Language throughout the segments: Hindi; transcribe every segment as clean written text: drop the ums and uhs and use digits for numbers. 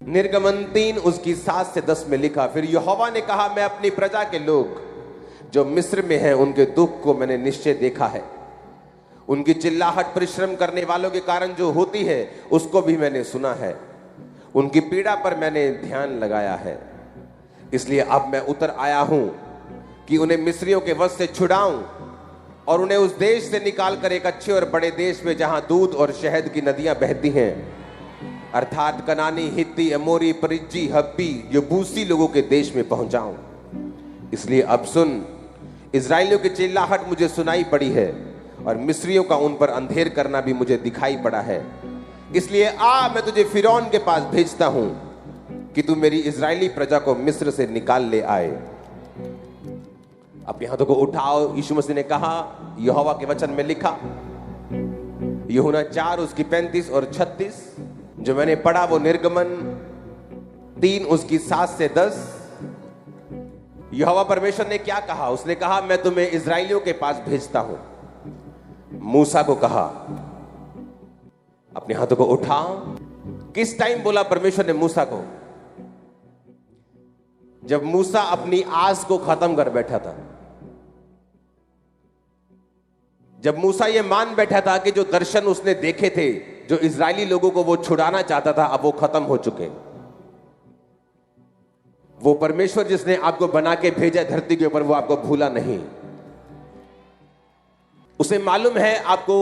निर्गमन 3 उसकी 7 से 10 में लिखा, फिर यहोवा ने कहा, मैं अपनी प्रजा के लोग जो मिस्र में हैं उनके दुख को मैंने निश्चय देखा है। उनकी चिल्लाहट परिश्रम करने वालों के कारण जो होती है उसको भी मैंने सुना है। उनकी पीड़ा पर मैंने ध्यान लगाया है। इसलिए अब मैं उतर आया हूं कि उन्हें मिस्रियों के वश से छुड़ाऊं और उन्हें उस देश से निकालकर एक अच्छे और बड़े देश में जहां दूध और शहद की नदियां बहती हैं, अर्थात कनानी, हित्ती, अमोरी, परिज्जी, हब्बी, यबूसी लोगों के देश में पहुंचाऊं। इसलिए अब सुन, इजराइलियों की चिल्लाहट मुझे सुनाई पड़ी है और मिस्रियों का उन पर अंधेर करना भी मुझे दिखाई पड़ा है। इसलिए आ, मैं तुझे फिरौन के पास भेजता हूं कि तू मेरी इजरायली प्रजा को मिस्र से निकाल ले आए। अब यहां तो को उठाओ। यीशु मसीह ने कहा, यहोवा के वचन में लिखा, यूहन्ना 4 उसकी 35 और 36, जो मैंने पढ़ा वो निर्गमन 3 उसकी 7 से 10। यहोवा परमेश्वर ने क्या कहा? उसने कहा, मैं तुम्हें इजराइलियों के पास भेजता हूं। मूसा को कहा, अपने हाथों को उठाओ। किस टाइम बोला परमेश्वर ने मूसा को? जब मूसा अपनी आस को खत्म कर बैठा था, जब मूसा ये मान बैठा था कि जो दर्शन उसने देखे थे, जो इजरायली लोगों को वो छुड़ाना चाहता था, अब वो खत्म हो चुके। वो परमेश्वर जिसने आपको बना के भेजा धरती के ऊपर, वो आपको भूला नहीं। उसे मालूम है आपको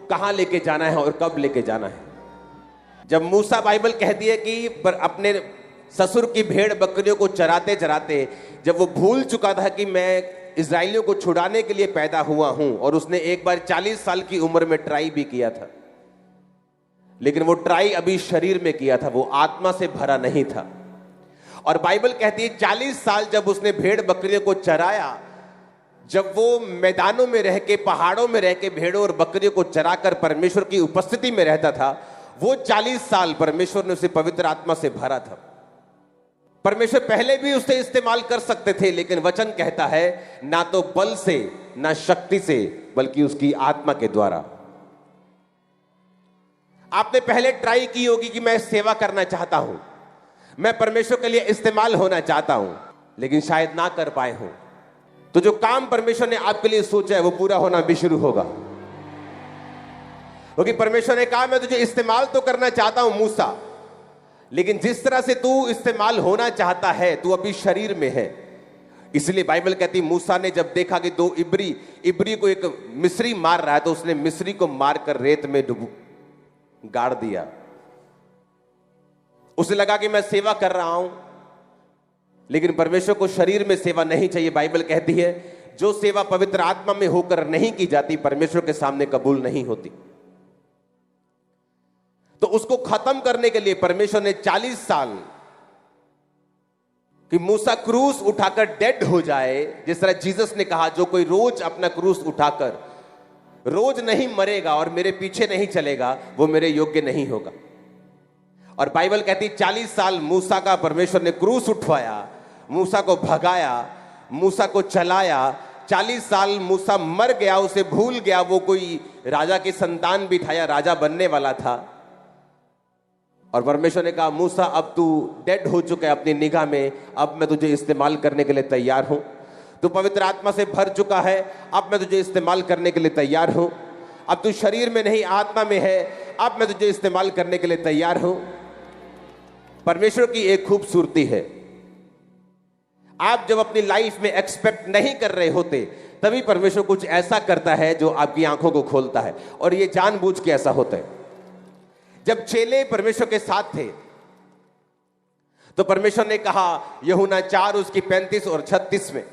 कहां लेके जाना है और कब लेके जाना है। जब मूसा, बाइबल कहती है कि पर अपने ससुर की भेड़ बकरियों को चराते चराते जब वो भूल चुका था कि मैं इजराइलियों को छुड़ाने के लिए पैदा हुआ हूं, और उसने एक बार 40 साल की उम्र में ट्राई भी किया था, लेकिन वो ट्राई अभी शरीर में किया था, वो आत्मा से भरा नहीं था। और बाइबल कहती है 40 साल जब उसने भेड़ बकरियों को चराया, जब वो मैदानों में रह के, पहाड़ों में रह के भेड़ों और बकरियों को चराकर परमेश्वर की उपस्थिति में रहता था, वो 40 साल परमेश्वर ने उसे पवित्र आत्मा से भरा था। परमेश्वर पहले भी उसे इस्तेमाल कर सकते थे, लेकिन वचन कहता है ना तो बल से ना शक्ति से, बल्कि उसकी आत्मा के द्वारा। आपने पहले ट्राई की होगी कि मैं सेवा करना चाहता हूं, मैं परमेश्वर के लिए इस्तेमाल होना चाहता हूं, लेकिन शायद ना कर पाए हो। तो जो काम परमेश्वर ने आपके लिए सोचा है वो पूरा होना भी शुरू होगा, क्योंकि परमेश्वर ने कहा, मैं तुझे इस्तेमाल तो करना चाहता हूं मूसा, लेकिन जिस तरह से तू इस्तेमाल होना चाहता है, तू अभी शरीर में है। इसलिए बाइबल कहती, मूसा ने जब देखा कि 2 इब्री को एक मिस्री मार रहा है, तो उसने मिस्री को मारकर रेत में गाड़ दिया। उसे लगा कि मैं सेवा कर रहा हूं, लेकिन परमेश्वर को शरीर में सेवा नहीं चाहिए। बाइबल कहती है जो सेवा पवित्र आत्मा में होकर नहीं की जाती, परमेश्वर के सामने कबूल नहीं होती। तो उसको खत्म करने के लिए परमेश्वर ने 40 साल कि मूसा क्रूस उठाकर डेड हो जाए, जिस तरह जीसस ने कहा, जो कोई रोज अपना क्रूस उठाकर रोज नहीं मरेगा और मेरे पीछे नहीं चलेगा, वो मेरे योग्य नहीं होगा। और बाइबल कहती 40 साल मूसा का परमेश्वर ने क्रूस उठवाया, मूसा को भगाया, मूसा को चलाया। 40 साल मूसा मर गया, उसे भूल गया, वो कोई राजा की संतान भी था या राजा बनने वाला था। और परमेश्वर ने कहा, मूसा अब तू डेड हो चुका है अपनी निगाह में, अब मैं तुझे इस्तेमाल करने के लिए तैयार हूं। तू पवित्र आत्मा से भर चुका है, अब मैं तुझे इस्तेमाल करने के लिए तैयार हूं। अब तू शरीर में नहीं आत्मा में है, अब मैं तुझे इस्तेमाल करने के लिए तैयार हूं। परमेश्वर की एक खूबसूरती है, आप जब अपनी लाइफ में एक्सपेक्ट नहीं कर रहे होते, तभी परमेश्वर कुछ ऐसा करता है जो आपकी आंखों को खोलता है, और ये जानबूझ के ऐसा होता है। जब चेले परमेश्वर के साथ थे, तो परमेश्वर ने कहा यूहन्ना 4 उसकी 35 और 36 में,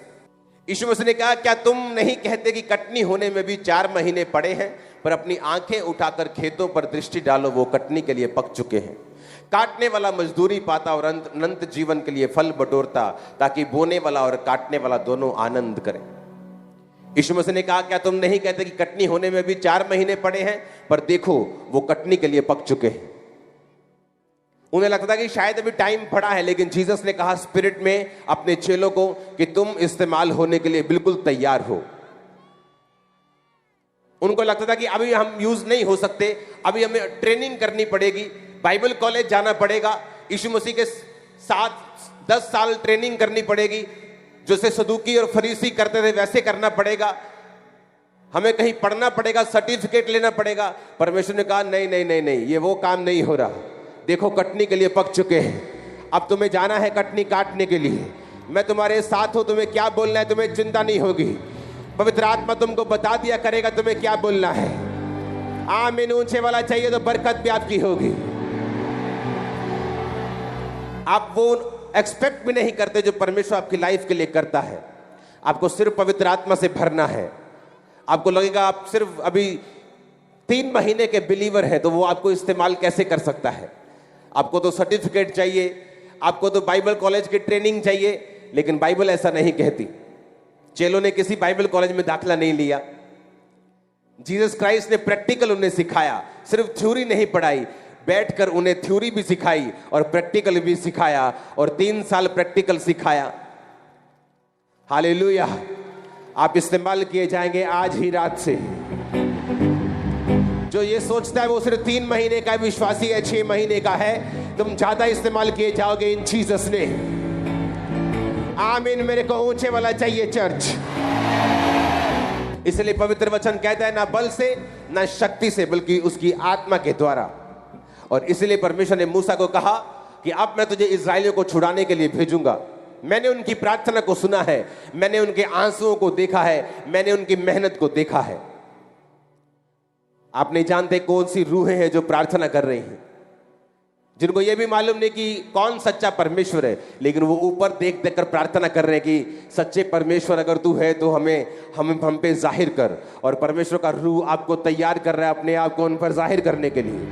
यीशु मसीह ने कहा, क्या तुम नहीं कहते कि कटनी होने में भी 4 महीने पड़े हैं? पर अपनी आंखें उठाकर खेतों पर दृष्टि डालो, वो कटनी के लिए पक चुके हैं। काटने वाला मजदूरी पाता और अनंत जीवन के लिए फल बटोरता, ताकि बोने वाला और काटने वाला दोनों आनंद करें। यीशु मसीह ने कहा, क्या तुम नहीं कहते कि कटनी होने में भी 4 महीने पड़े हैं? पर देखो वो कटनी के लिए पक चुके हैं। उन्हें लगता था कि शायद अभी टाइम पड़ा है, लेकिन जीसस ने कहा स्पिरिट में अपने चेलों को कि तुम इस्तेमाल होने के लिए बिल्कुल तैयार हो। उनको लगता था कि अभी हम यूज नहीं हो सकते, अभी हमें ट्रेनिंग करनी पड़ेगी, बाइबल कॉलेज जाना पड़ेगा, यीशु मसीह के साथ 10 साल ट्रेनिंग करनी पड़ेगी, जैसे सदूकी और फरीसी करते थे वैसे करना पड़ेगा, हमें कहीं पढ़ना पड़ेगा, सर्टिफिकेट लेना पड़ेगा। परमेश्वर ने कहा नहीं नहीं नहीं नहीं, ये वो काम नहीं हो रहा। देखो कटनी के लिए पक चुके हैं, अब तुम्हें जाना है कटनी काटने के लिए, मैं तुम्हारे साथ हूं, तुम्हें क्या बोलना है तुम्हें चिंता नहीं होगी। पवित्र आत्मा तुमको बता दिया करेगा तुम्हें क्या बोलना है। आमीन। ऊंचे वाला चाहिए तो बरकत भी आपकी होगी। आप वो एक्सपेक्ट भी नहीं करते जो परमेश्वर आपकी लाइफ के लिए करता है। आपको सिर्फ पवित्र आत्मा से भरना है। आपको लगेगा आप सिर्फ अभी 3 महीने के बिलीवर हैं तो वो आपको इस्तेमाल कैसे कर सकता है। आपको तो सर्टिफिकेट चाहिए, आपको तो बाइबल कॉलेज की ट्रेनिंग चाहिए, लेकिन बाइबल ऐसा नहीं कहती। चेलों ने किसी बाइबल कॉलेज में दाखिला नहीं लिया। जीसस क्राइस्ट ने प्रैक्टिकल उन्हें सिखाया, सिर्फ थ्योरी नहीं पढ़ाई, बैठकर उन्हें थ्योरी भी सिखाई और प्रैक्टिकल भी सिखाया, और 3 साल प्रैक्टिकल सिखाया। हालेलुया। आप इस्तेमाल किए जाएंगे आज ही रात से। जो ये सोचता है वो सिर्फ 3 महीने का विश्वासी है, 6 महीने का है, तुम ज्यादा इस्तेमाल किए जाओगे इन जीसस ने। आमीन। मेरे को ऊंचे वाला चाहिए चर्च। इसलिए पवित्र वचन कहता है ना बल से ना शक्ति से बल्कि उसकी आत्मा के द्वारा। और इसलिए परमेश्वर ने मूसा को कहा कि अब मैं तुझे इस्राएलियों को छुड़ाने के लिए भेजूंगा। मैंने उनकी प्रार्थना को सुना है, मैंने उनके आंसुओं को देखा है, मैंने उनकी मेहनत को देखा है। आप नहीं जानते कौन सी रूहें हैं जो प्रार्थना कर रही हैं, जिनको यह भी मालूम नहीं कि कौन सच्चा परमेश्वर है, लेकिन वो ऊपर देख देख कर प्रार्थना कर रहे हैं कि सच्चे परमेश्वर अगर तू है तो हम पे जाहिर कर। और परमेश्वर का रूह आपको तैयार कर रहा है अपने आप को उन पर जाहिर करने के लिए।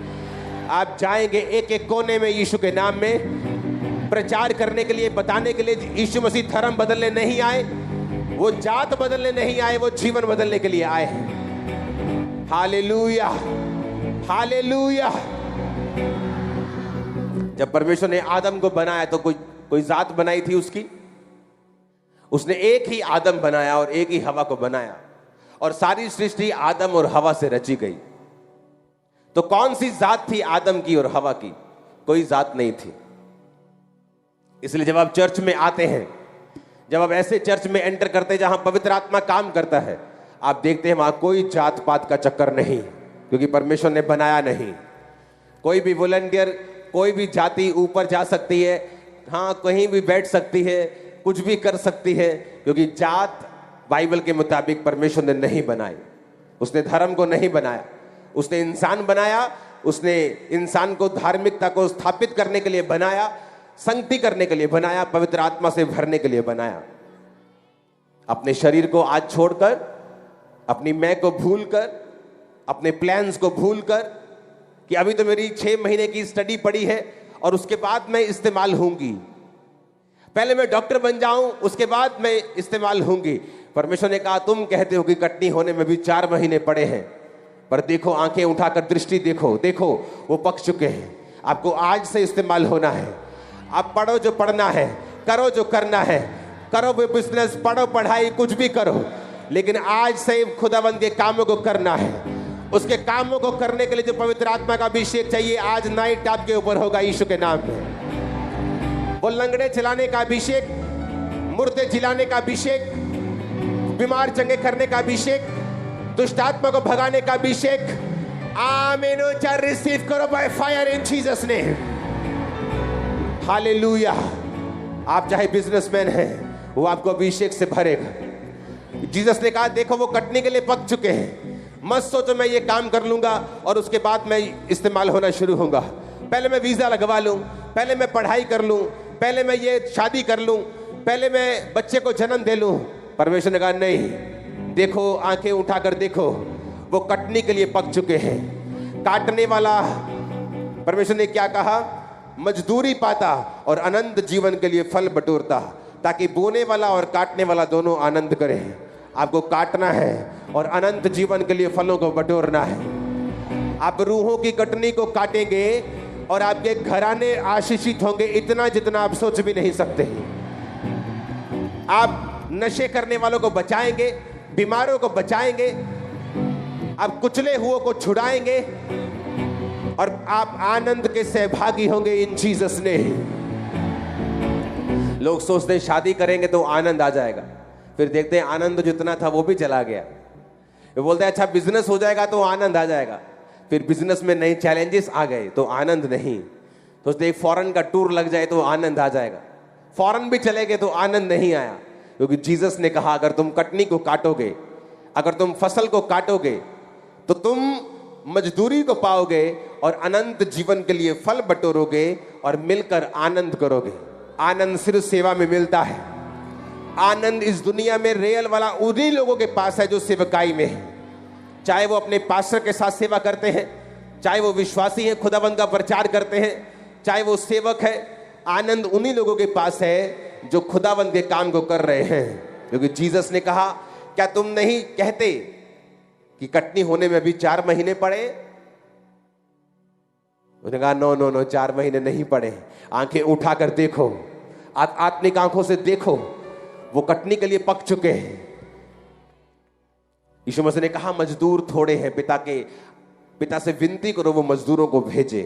आप जाएंगे एक एक कोने में यीशु के नाम में प्रचार करने के लिए, बताने के लिए यीशु मसीह धर्म बदलने नहीं आए, वो जात बदलने नहीं आए, वो जीवन बदलने के लिए आए हैं। Hallelujah, hallelujah. जब परमेश्वर ने आदम को बनाया तो कोई जात बनाई थी उसकी? उसने एक ही आदम बनाया और एक ही हवा को बनाया, और सारी सृष्टि आदम और हवा से रची गई। तो कौन सी जात थी आदम की और हवा की? कोई जात नहीं थी। इसलिए जब आप चर्च में आते हैं, जब आप ऐसे चर्च में एंटर करते हैं जहां पवित्र आत्मा काम करता है, आप देखते हैं वहां कोई जात पात का चक्कर नहीं, क्योंकि परमेश्वर ने बनाया नहीं। कोई भी वॉलंटियर, कोई भी जाति ऊपर जा सकती है, हाँ कहीं भी बैठ सकती है, कुछ भी कर सकती है, क्योंकि जात बाइबल के मुताबिक परमेश्वर ने नहीं बनाई। उसने धर्म को नहीं बनाया, उसने इंसान बनाया। उसने इंसान को धार्मिकता को स्थापित करने के लिए बनाया, संगति करने के लिए बनाया, पवित्र आत्मा से भरने के लिए बनाया। अपने शरीर को आज छोड़कर, अपनी मैं को भूलकर, अपने प्लान्स को भूलकर कि अभी तो मेरी 6 महीने की स्टडी पड़ी है और उसके बाद मैं इस्तेमाल होंगी, पहले मैं डॉक्टर बन जाऊं उसके बाद मैं इस्तेमाल होंगी। परमेश्वर ने कहा तुम कहते हो कि कटनी होने में भी 4 महीने पड़े हैं, पर देखो आंखें उठाकर दृष्टि देखो, देखो वो पक चुके हैं। आपको आज से इस्तेमाल होना है। आप पढ़ो जो पढ़ना है, करो जो करना है, करो वो बिजनेस, पढ़ो पढ़ाई, कुछ भी करो, लेकिन आज से खुदावंद के कामों को करना है। उसके कामों को करने के लिए जो पवित्र आत्मा का अभिषेक चाहिए, आज नाइट आपके ऊपर होगा यीशु के नाम में। वो लंगड़े चलाने का अभिषेक, मुर्दे जिलाने का अभिषेक, बीमार चंगे करने का अभिषेक, दुष्ट आत्मा को भगाने का अभिषेक, आमीन। रिसीव करो by fire in Jesus name. Hallelujah. आप चाहे बिजनेसमैन हैं, वो आपको अभिषेक से भरेगा। जीसस ने कहा देखो वो कटने के लिए पक चुके हैं, मत सोचो मैं ये काम कर लूंगा और उसके बाद मैं इस्तेमाल होना शुरू होगा। पहले मैं वीजा लगवा लूं, पहले मैं पढ़ाई कर लूं, पहले मैं ये शादी कर लूं, पहले मैं बच्चे को जन्म दे लूं। परमेश्वर ने कहा नहीं, देखो आंखें उठाकर देखो, वो कटने के लिए पक चुके हैं। काटने वाला परमेश्वर ने क्या कहा? मजदूरी पाता और अनंत जीवन के लिए फल बटोरता, ताकि बोने वाला और काटने वाला दोनों आनंद करें। आपको काटना है और अनंत जीवन के लिए फलों को बटोरना है। आप रूहों की कटनी को काटेंगे और आपके घराने आशीषित होंगे, इतना जितना आप सोच भी नहीं सकते। आप नशे करने वालों को बचाएंगे, बीमारों को बचाएंगे, आप कुचले हुओं को छुड़ाएंगे और आप आनंद के सहभागी होंगे इन जीसस ने। लोग सोचते हैं शादी करेंगे तो आनंद आ जाएगा, फिर देखते हैं आनंद जितना था वो भी चला गया। वो बोलते हैं अच्छा बिजनेस हो जाएगा तो आनंद आ जाएगा, फिर बिजनेस में नए चैलेंजेस आ गए तो आनंद नहीं। सोचते एक फॉरेन का टूर लग जाए तो आनंद आ जाएगा, फॉरेन भी चले गए तो आनंद नहीं आया। क्योंकि जीसस ने कहा अगर तुम कटनी को काटोगे, अगर तुम फसल को काटोगे तो तुम मजदूरी को पाओगे और अनंत जीवन के लिए फल बटोरोगे और मिलकर आनंद करोगे। आनंद सिर्फ सेवा में मिलता है। आनंद इस दुनिया में रियल वाला उन्हीं लोगों के पास है जो सेवकाई में है, चाहे वो अपने पास्टर के साथ सेवा करते हैं, चाहे वो विश्वासी हैं खुदाबंद का प्रचार करते हैं, चाहे वो सेवक है। आनंद उन्हीं लोगों के पास है जो खुदाबंद के काम को कर रहे हैं। क्योंकि जीसस ने कहा क्या तुम नहीं कहते कि कटनी होने में अभी 4 महीने पड़े? उसने कहा नो नो नो, 4 महीने नहीं पड़े। आंखें उठाकर देखो, आत्मिक आंखों से देखो, वो कटनी के लिए पक चुके हैं। यीशु मसीह ने कहा मजदूर थोड़े हैं, पिता से विनती करो वो मजदूरों को भेजे।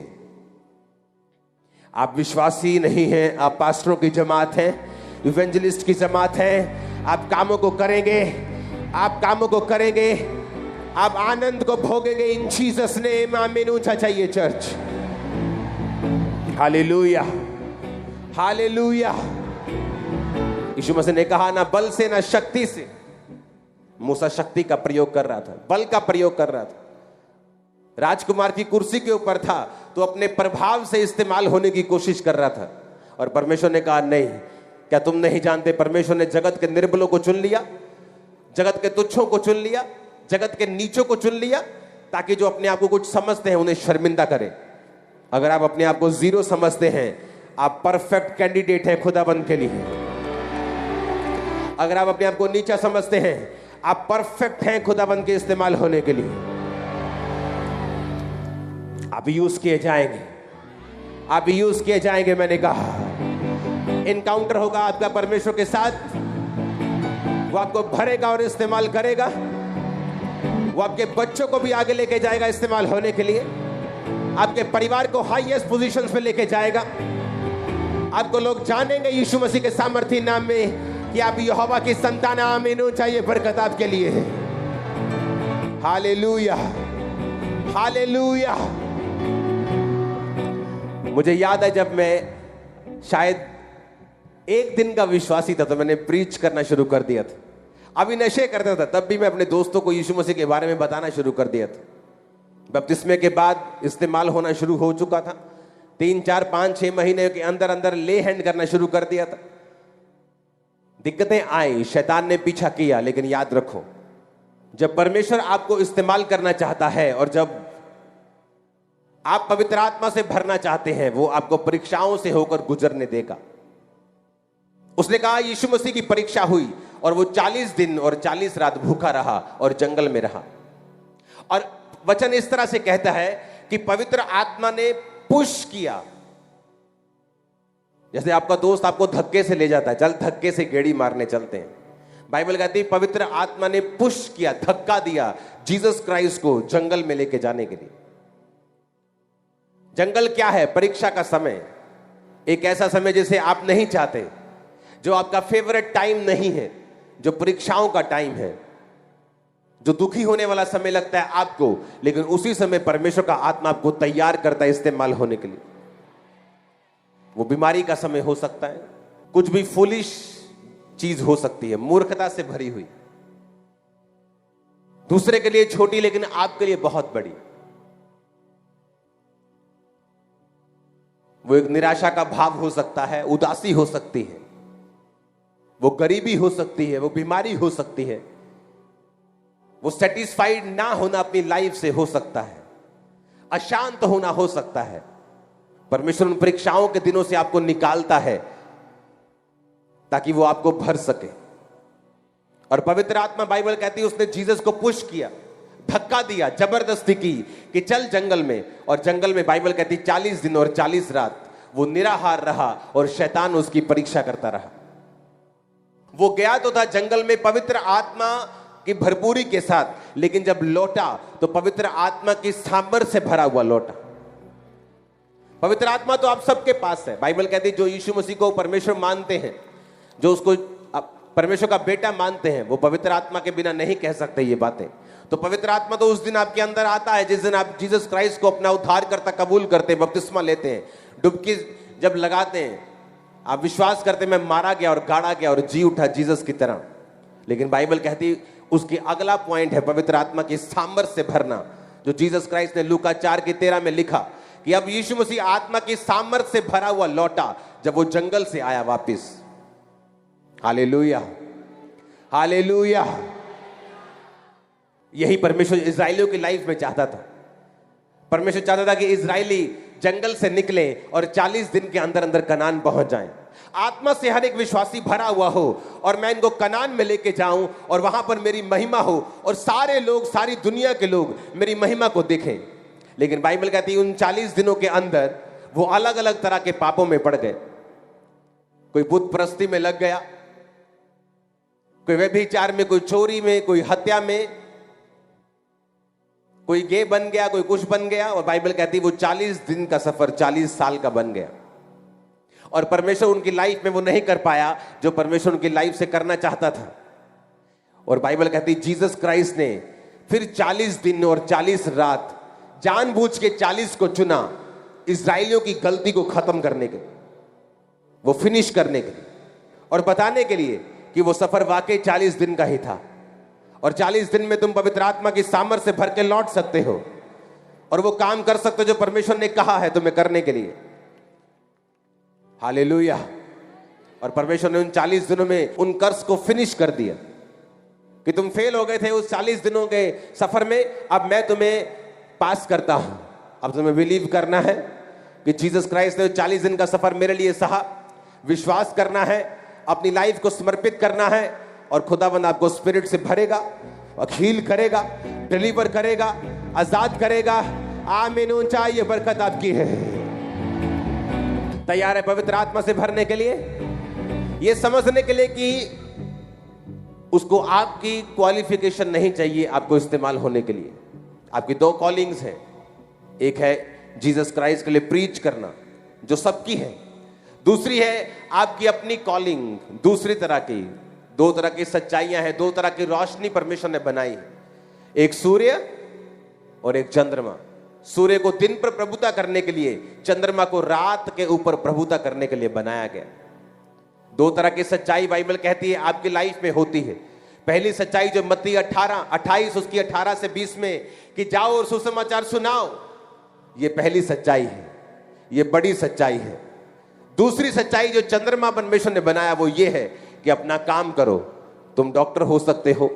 आप विश्वासी नहीं हैं, आप पास्टरों की जमात हैं, इवेंजलिस्ट की जमात हैं। आप कामों को करेंगे, आप कामों को करेंगे, आप आनंद को भोगेंगे इन जीसस नेम। आमीन। ऊंचा चाहिए चर्च। हालेलुया, हालेलुया। यीशु मसीह ने कहा ना बल से ना शक्ति से। मूसा शक्ति का प्रयोग कर रहा था, बल का प्रयोग कर रहा था। राजकुमार की कुर्सी के ऊपर था तो अपने प्रभाव से इस्तेमाल होने की कोशिश कर रहा था। और परमेश्वर ने कहा नहीं, क्या तुम नहीं जानते परमेश्वर ने जगत के निर्बलों को चुन लिया, जगत के तुच्छों को चुन लिया, जगत के नीचों को चुन लिया, ताकि जो अपने आप को कुछ समझते हैं उन्हें शर्मिंदा करें। अगर आप अपने आप को जीरो समझते हैं, आप परफेक्ट कैंडिडेट हैं खुदाबंद के लिए। अगर आप अपने आप को नीचा समझते हैं, आप परफेक्ट हैं खुदाबंद के इस्तेमाल होने के लिए। आप यूज किए जाएंगे, आप यूज किए जाएंगे। मैंने कहा इनकाउंटर होगा आपका परमेश्वर के साथ, वो आपको भरेगा और इस्तेमाल करेगा। वो आपके बच्चों को भी आगे लेके जाएगा इस्तेमाल होने के लिए, आपके परिवार को हाईएस्ट पोजीशंस पे लेके जाएगा। आपको लोग जानेंगे यीशु मसीह के सामर्थी नाम में कि आप यहोवा की संतान। आमीन। चाहिए बरकत आपके लिए है। Hallelujah, hallelujah. मुझे याद है जब मैं शायद 1 दिन का विश्वासी था तो मैंने प्रीच करना शुरू कर दिया था। अभी नशे करता था, तब भी मैं अपने दोस्तों को यीशु मसीह के बारे में बताना शुरू कर दिया था। बपतिस्मे के बाद इस्तेमाल होना शुरू हो चुका था। 3, 4, 5, 6 महीने के अंदर अंदर ले हैंड करना शुरू कर दिया था। दिक्कतें आई, शैतान ने पीछा किया, लेकिन याद रखो जब परमेश्वर आपको इस्तेमाल करना चाहता है और जब आप पवित्र आत्मा से भरना चाहते हैं, वो आपको परीक्षाओं से होकर गुजरने देगा। उसने कहा यीशु मसीह की परीक्षा हुई और वो 40 दिन और 40 रात भूखा रहा और जंगल में रहा। और वचन इस तरह से कहता है कि पवित्र आत्मा ने पुश किया। जैसे आपका दोस्त आपको धक्के से ले जाता है, चल धक्के से गेड़ी मारने चलते हैं। बाइबल कहती है पवित्र आत्मा ने पुश किया, धक्का दिया जीसस क्राइस्ट को जंगल में लेके जाने के लिए। जंगल क्या है? परीक्षा का समय, एक ऐसा समय जिसे आप नहीं चाहते, जो आपका फेवरेट टाइम नहीं है, जो परीक्षाओं का टाइम है, जो दुखी होने वाला समय लगता है आपको, लेकिन उसी समय परमेश्वर का आत्मा आपको तैयार करता है इस्तेमाल होने के लिए। वो बीमारी का समय हो सकता है, कुछ भी फुलिश चीज हो सकती है, मूर्खता से भरी हुई, दूसरे के लिए छोटी लेकिन आपके लिए बहुत बड़ी। वो एक निराशा का भाव हो सकता है, उदासी हो सकती है, वो गरीबी हो सकती है, वो बीमारी हो सकती है, वो सेटिस्फाइड ना होना अपनी लाइफ से हो सकता है, अशांत होना हो सकता है। परमेश्वर उन परीक्षाओं के दिनों से आपको निकालता है ताकि वो आपको भर सके। और पवित्र आत्मा, बाइबल कहती है, उसने जीसस को पुश किया, धक्का दिया, जबरदस्ती की कि चल जंगल में। और जंगल में बाइबल कहती 40 दिन और 40 रात वो निराहार रहा और शैतान उसकी परीक्षा करता रहा। वो गया तो था जंगल में पवित्र आत्मा की भरपूरी के साथ, लेकिन जब लौटा तो पवित्र आत्मा की सामर्थ्य से भरा हुआ लौटा। पवित्र आत्मा तो आप सबके पास है। बाइबल कहती है जो यीशु मसीह को परमेश्वर मानते हैं, जो उसको परमेश्वर का बेटा मानते हैं, वो पवित्र आत्मा के बिना नहीं कह सकते ये बातें। तो पवित्र आत्मा तो उस दिन आपके अंदर आता है जिस दिन आप जीसस क्राइस्ट को अपना उद्धारकर्ता कबूल करते हैं, बपतिस्मा लेते हैं, डुबकी जब लगाते हैं, आप विश्वास करते हैं मैं मारा गया और गाड़ा गया और जी उठा जीसस की तरह। लेकिन बाइबल कहती उसकी अगला पॉइंट है पवित्र आत्मा की सामर्थ से भरना, जो जीसस क्राइस्ट ने लूका 4:13 में लिखा कि अब यीशु मसीह आत्मा की सामर्थ से भरा हुआ लौटा जब वो जंगल से आया वापिस। Hallelujah, hallelujah. यही परमेश्वर इजराइलियों की लाइफ में चाहता था। परमेश्वर चाहता था कि इजराइली जंगल से निकले और 40 दिन के अंदर अंदर कनान पहुंच जाएं। आत्मा से हर एक विश्वासी भरा हुआ हो और मैं इनको कनान में लेके जाऊं और वहां पर मेरी महिमा हो और सारे लोग, सारी दुनिया के लोग मेरी महिमा को देखें। लेकिन बाइबल कहती है उन 40 दिनों के अंदर वो अलग अलग तरह के पापों में पड़ गए। कोई बुत परस्ती में लग गया, कोई व्यभिचार में, कोई चोरी में, कोई हत्या में, कोई गे बन गया, कोई कुछ बन गया। और बाइबल कहती है वो 40 दिन का सफर 40 साल का बन गया और परमेश्वर उनकी लाइफ में वो नहीं कर पाया जो परमेश्वर उनकी लाइफ से करना चाहता था। और बाइबल कहती है जीसस क्राइस्ट ने फिर 40 दिन और 40 रात जानबूझ के 40 को चुना इजराइलियों की गलती को खत्म करने के लिए, वो फिनिश करने के लिए और बताने के लिए कि वो सफर वाकई 40 दिन का ही था और 40 दिन में तुम पवित्र आत्मा की सामर्थ से भर के लौट सकते हो और वो काम कर सकते हो जो परमेश्वर ने कहा है तुम्हें करने के लिए। हालेलुया। और परमेश्वर ने उन 40 दिनों में उन कर्स को फिनिश कर दिया कि तुम फेल हो गए थे उस 40 दिनों के सफर में, अब मैं तुम्हें पास करता हूं। अब तुम्हें बिलीव करना है कि जीसस क्राइस्ट ने 40 दिन का सफर मेरे लिए सहा, विश्वास करना है, अपनी लाइफ को समर्पित करना है और खुदाबंद आपको स्पिरिट से भरेगा, हील करेगा, डिलीवर करेगा, आजाद करेगा। आमीन। ऊंचा ये बरकत आपकी है। तैयार है पवित्र आत्मा से भरने के लिए, ये समझने के लिए कि उसको आपकी क्वालिफिकेशन नहीं चाहिए आपको इस्तेमाल होने के लिए। आपकी 2 कॉलिंग्स हैं, एक है जीसस क्राइस्ट के लिए प्रीच करना जो सबकी है, दूसरी है आपकी अपनी कॉलिंग, दूसरी तरह की। 2 तरह की सच्चाइयां हैं, 2 तरह की रोशनी परमेश्वर ने बनाई है, एक सूर्य और एक चंद्रमा। सूर्य को दिन पर प्रभुता करने के लिए, चंद्रमा को रात के ऊपर प्रभुता करने के लिए बनाया गया। 2 तरह की सच्चाई बाइबल कहती है आपकी लाइफ में होती है। पहली सच्चाई जो मत्ती 28 उसकी 18 से 20 में कि जाओ और सुसमाचार सुनाओ, ये पहली सच्चाई है, ये बड़ी सच्चाई है। दूसरी सच्चाई जो चंद्रमा परमेश्वर ने बनाया वो ये है कि अपना काम करो। तुम डॉक्टर हो सकते हो,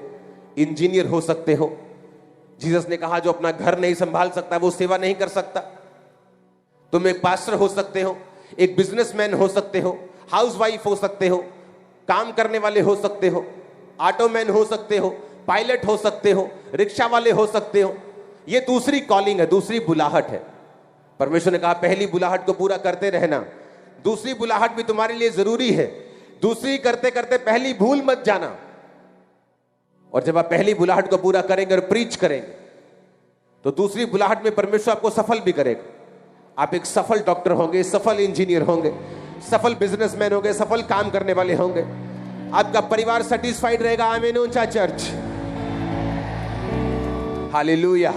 इंजीनियर हो सकते हो। जीसस ने कहा जो अपना घर नहीं संभाल सकता वो सेवा नहीं कर सकता। तुम एक पास्टर हो सकते हो, एक बिजनेसमैन हो सकते हो, हाउसवाइफ हो सकते हो, काम करने वाले हो सकते हो, ऑटोमैन हो सकते हो, पायलट हो सकते हो, रिक्शा वाले हो सकते हो। ये दूसरी कॉलिंग है, दूसरी बुलाहट है। परमेश्वर ने कहा पहली बुलाहट को पूरा करते रहना, दूसरी बुलाहट भी तुम्हारे लिए जरूरी है। दूसरी करते करते पहली भूल मत जाना। और जब आप पहली बुलाहट को पूरा करेंगे और प्रीच करेंगे तो दूसरी बुलाहट में परमेश्वर आपको सफल भी करेगा। आप एक सफल डॉक्टर होंगे, सफल इंजीनियर होंगे, सफल बिजनेसमैन होंगे, सफल काम करने वाले होंगे। आपका परिवार सेटिस्फाइड रहेगा। आमीन। ऊंचा चर्च। हालेलुया।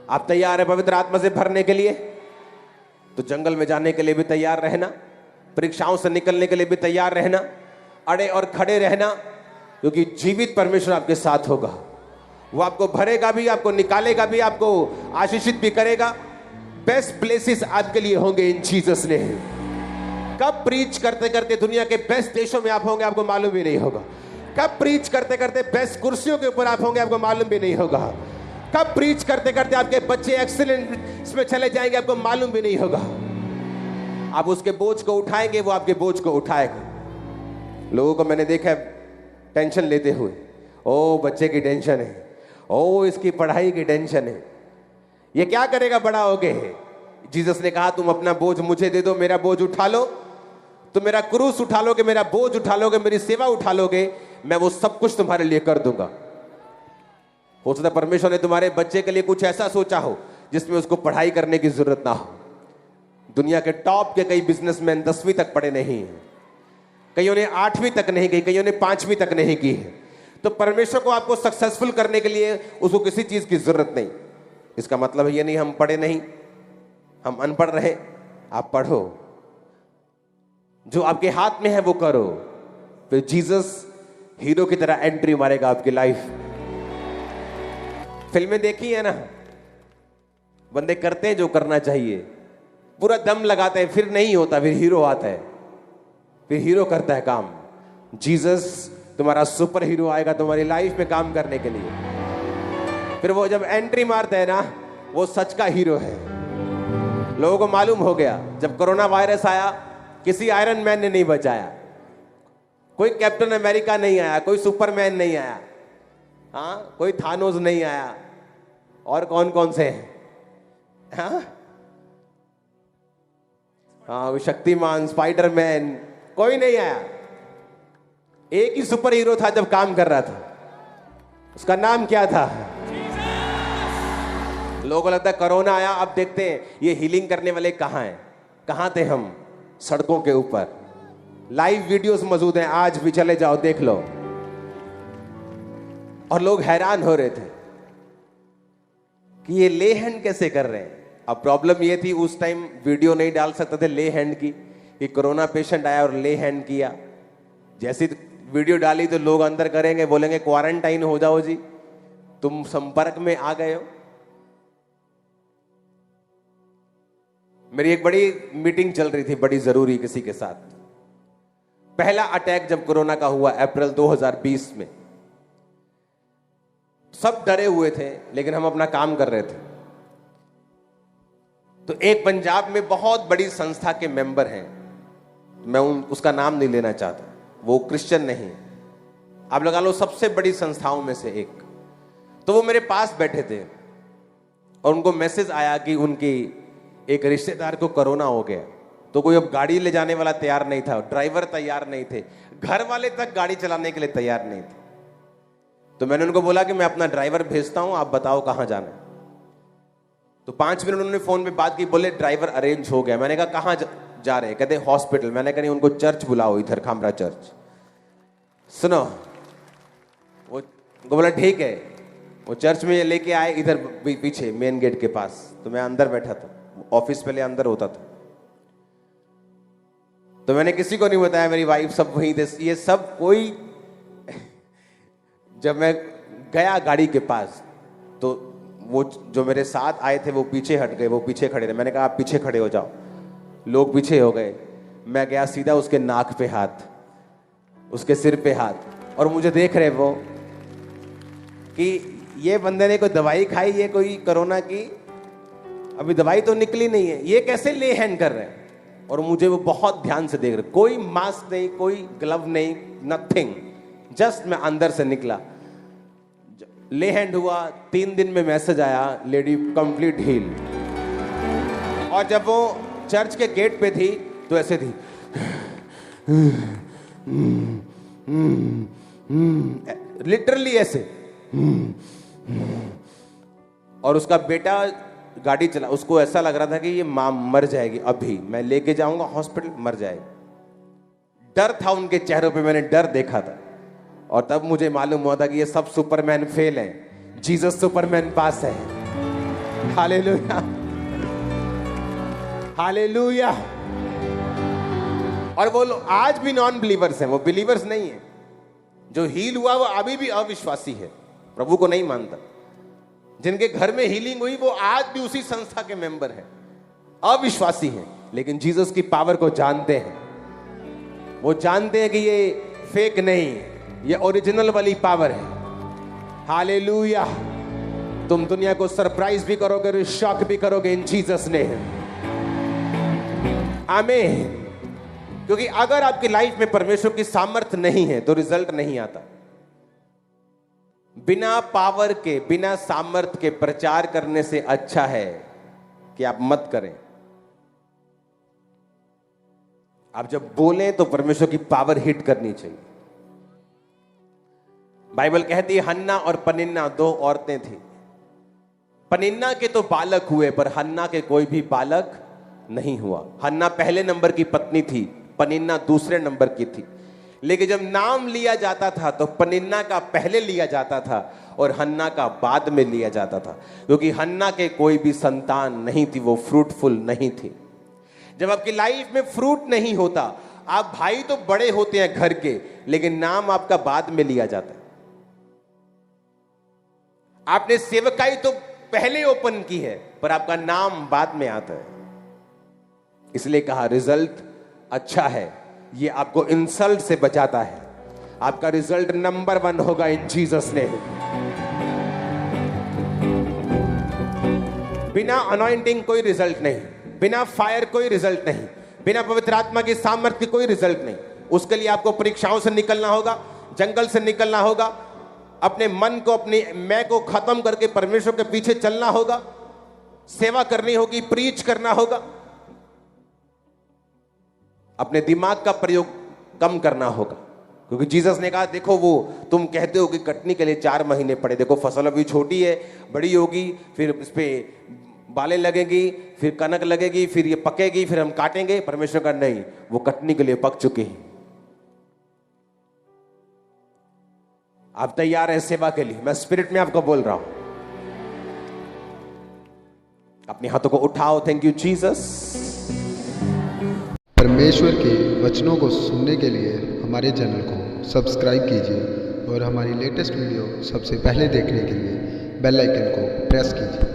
आप तैयार है पवित्र आत्मा से भरने के लिए? तो जंगल में जाने के लिए भी तैयार रहना, परीक्षाओं से निकलने के लिए भी तैयार रहना, अड़े और खड़े रहना, क्योंकि जीवित परमेश्वर आपके साथ होगा। वो आपको भरेगा भी, आपको निकालेगा भी, आपको आशीषित भी करेगा। बेस्ट प्लेसेस आपके लिए होंगे इन जीसस ने। कब प्रीच करते करते दुनिया के बेस्ट देशों में आप होंगे आपको मालूम भी नहीं होगा। कब प्रीच करते करते बेस्ट कुर्सियों के ऊपर आप होंगे आपको मालूम भी नहीं होगा। कब प्रीच करते करते आपके बच्चे एक्सीलेंट में चले जाएंगे आपको मालूम भी नहीं होगा। आप उसके बोझ को उठाएंगे, वो आपके बोझ को उठाएगा। लोगों को मैंने देखा टेंशन लेते हुए, ओ बच्चे की टेंशन है, ओ इसकी पढ़ाई की टेंशन है, ये क्या करेगा बड़ा हो गए। जीसस ने कहा तुम अपना बोझ मुझे दे दो, मेरा बोझ उठा लो, तुम मेरा क्रूस उठा लोगे, मेरा बोझ उठा लोगे, मेरी सेवा उठा लोगे, मैं वो सब कुछ तुम्हारे लिए कर दूंगा। हो सकता है परमेश्वर ने तुम्हारे बच्चे के लिए कुछ ऐसा सोचा हो जिसमें उसको पढ़ाई करने की जरूरत ना हो, दुनिया के टॉप के कई बिजनेसमैन 10वीं तक पढ़े नहीं हैं, कईयों ने 8वीं तक नहीं की, कईयों ने 5वीं तक नहीं की है। तो परमेश्वर को आपको सक्सेसफुल करने के लिए उसको किसी चीज की जरूरत नहीं। इसका मतलब ये नहीं हम पढ़े नहीं, हम अनपढ़ रहे। आप पढ़ो, जो आपके हाथ में है वो करो, फिर जीसस हीरो की तरह एंट्री मारेगा आपकी लाइफ। फिल्में देखी है ना, बंदे करते हैं जो करना चाहिए, पूरा दम लगाते हैं, फिर नहीं होता, फिर हीरो आता है, फिर हीरो करता है काम। जीसस तुम्हारा सुपर हीरो आएगा तुम्हारी लाइफ में काम करने के लिए। फिर वो जब एंट्री मारता है ना, वो सच का हीरो है। लोगों को मालूम हो गया, जब कोरोना वायरस आया किसी आयरन मैन ने नहीं बचाया, कोई कैप्टन अमेरिका नहीं आया, कोई सुपरमैन नहीं आया, हाँ, कोई थानोस नहीं आया, और कौन कौन से हैं, हाँ, शक्तिमान, स्पाइडरमैन, कोई नहीं आया। एक ही सुपर हीरो था जब काम कर रहा था, उसका नाम क्या था? लोगों को लगता है कोरोना आया, अब देखते हैं ये हीलिंग करने वाले कहां हैं। कहां थे हम? सड़कों के ऊपर। लाइव वीडियोस मौजूद हैं, आज भी चले जाओ देख लो। और लोग हैरान हो रहे थे कि ये ले हैंड कैसे कर रहे हैं। अब प्रॉब्लम ये थी, उस टाइम वीडियो नहीं डाल सकते थे ले हैंड की, कि कोरोना पेशेंट आया और ले हैंड किया। जैसी वीडियो डाली तो लोग अंदर करेंगे, बोलेंगे क्वारंटाइन हो जाओ जी, तुम संपर्क में आ गए हो। मेरी एक बड़ी मीटिंग चल रही थी, बड़ी जरूरी, किसी के साथ। पहला अटैक जब कोरोना का हुआ अप्रैल 2020 में, सब डरे हुए थे, लेकिन हम अपना काम कर रहे थे। तो एक पंजाब में बहुत बड़ी संस्था के मेंबर हैं, मैं उसका नाम नहीं लेना चाहता, वो क्रिश्चियन नहीं, आप लगा लो सबसे बड़ी संस्थाओं में से एक। तो वो मेरे पास बैठे थे और उनको मैसेज आया कि उनकी एक रिश्तेदार को कोरोना हो गया। तो कोई अब गाड़ी ले जाने वाला तैयार नहीं था, ड्राइवर तैयार नहीं थे, घर वाले तक गाड़ी चलाने के लिए तैयार नहीं थे। तो मैंने उनको बोला कि मैं अपना ड्राइवर भेजता हूं, आप बताओ कहां जाना है। तो 5 मिनट उन्होंने फोन पे बात की, बोले ड्राइवर अरेंज हो गया। मैंने कहा कहां जा रहे हैं? कहते हॉस्पिटल। मैंने कहा नहीं, उनको चर्च बुलाओ, इधर खामरा चर्च। सुनो, वो बोला ठीक है। वो चर्च में लेके आए, इधर पीछे मेन गेट के पास। तो मैं अंदर बैठा था, ऑफिस पहले अंदर होता था, तो मैंने किसी को नहीं बताया, मेरी वाइफ सब वहीं थे, ये सब कोई। जब मैं गया गाड़ी के पास, तो वो जो मेरे साथ आए थे वो पीछे हट गए, वो पीछे खड़े थे। मैंने कहा आप पीछे खड़े हो जाओ, लोग पीछे हो गए। मैं गया सीधा उसके नाक पे हाथ, उसके सिर पे हाथ, और मुझे देख रहे वो कि ये बंदे ने कोई दवाई खाई है कोई कोरोना की, अभी दवाई तो निकली नहीं है, ये कैसे ले हैंड कर रहे हैं। और मुझे वो बहुत ध्यान से देख रहे, कोई मास्क नहीं, कोई ग्लव नहीं, नथिंग, जस्ट मैं अंदर से निकला, ले हैंड हुआ। 3 दिन में मैसेज आया, लेडी कंप्लीट हील। और जब वो चर्च के गेट पे थी तो ऐसे थी, लिटरली ऐसे। और उसका बेटा गाड़ी चला, उसको ऐसा लग रहा था कि ये मां मर जाएगी, अभी मैं लेके जाऊंगा हॉस्पिटल, मर जाएगी। डर था उनके चेहरों पे, मैंने डर देखा था। और तब मुझे मालूम हुआ था कि ये सब सुपरमैन फेल हैं, जीसस सुपरमैन पास है। Hallelujah, hallelujah. और वो लोग आज भी नॉन बिलीवर्स हैं, वो बिलीवर्स नहीं है। जो हील हुआ वो अभी भी अविश्वासी है, प्रभु को नहीं मानता। जिनके घर में हीलिंग हुई वो आज भी उसी संस्था के मेंबर हैं, अविश्वासी हैं, लेकिन जीसस की पावर को जानते हैं। वो जानते हैं कि ये फेक नहीं, ये ओरिजिनल वाली पावर है। हालेलुया। तुम दुनिया को सरप्राइज भी करोगे और शॉक भी करोगे इन जीसस ने। आमीन। क्योंकि अगर आपकी लाइफ में परमेश्वर की सामर्थ नहीं है तो रिजल्ट नहीं आता। बिना पावर के, बिना सामर्थ के प्रचार करने से अच्छा है कि आप मत करें। आप जब बोलें तो परमेश्वर की पावर हिट करनी चाहिए। बाइबल कहती है हन्ना और पनिन्ना 2 औरतें थी। पनिन्ना के तो बालक हुए पर हन्ना के कोई भी बालक नहीं हुआ। हन्ना पहले नंबर की पत्नी थी, पनिन्ना दूसरे नंबर की थी। लेकिन जब नाम लिया जाता था तो पनिन्ना का पहले लिया जाता था और हन्ना का बाद में लिया जाता था, क्योंकि हन्ना के कोई भी संतान नहीं थी, वो फ्रूटफुल नहीं थी। जब आपकी लाइफ में फ्रूट नहीं होता, आप भाई तो बड़े होते हैं घर के, लेकिन नाम आपका बाद में लिया जाता है। आपने सेवकाई तो पहले ओपन की है, पर आपका नाम बाद में आता है। इसलिए कहा रिजल्ट अच्छा है, ये आपको इंसल्ट से बचाता है। आपका रिजल्ट नंबर 1 होगा इन जीसस नेम। बिना अनॉइंटिंग कोई रिजल्ट नहीं, बिना फायर कोई रिजल्ट नहीं, बिना पवित्र आत्मा की सामर्थ्य की कोई रिजल्ट नहीं। उसके लिए आपको परीक्षाओं से निकलना होगा, जंगल से निकलना होगा, अपने मन को, अपने मैं को खत्म करके परमेश्वर के पीछे चलना होगा, सेवा करनी होगी, प्रीच करना होगा, अपने दिमाग का प्रयोग कम करना होगा। क्योंकि जीसस ने कहा देखो, वो तुम कहते हो कि कटनी के लिए 4 महीने पड़े, देखो फसल अभी छोटी है, बड़ी होगी, फिर इस पे बालें लगेगी, फिर कनक लगेगी, फिर ये पकेगी, फिर हम काटेंगे। परमेश्वर का नहीं, वो कटनी के लिए पक चुके हैं। आप तैयार हैं सेवा के लिए? मैं स्पिरिट में आपको बोल रहा हूं। अपने हाथों को उठाओ। Thank you Jesus. परमेश्वर के वचनों को सुनने के लिए हमारे चैनल को सब्सक्राइब कीजिए और हमारी लेटेस्ट वीडियो सबसे पहले देखने के लिए बेल आइकन को प्रेस कीजिए।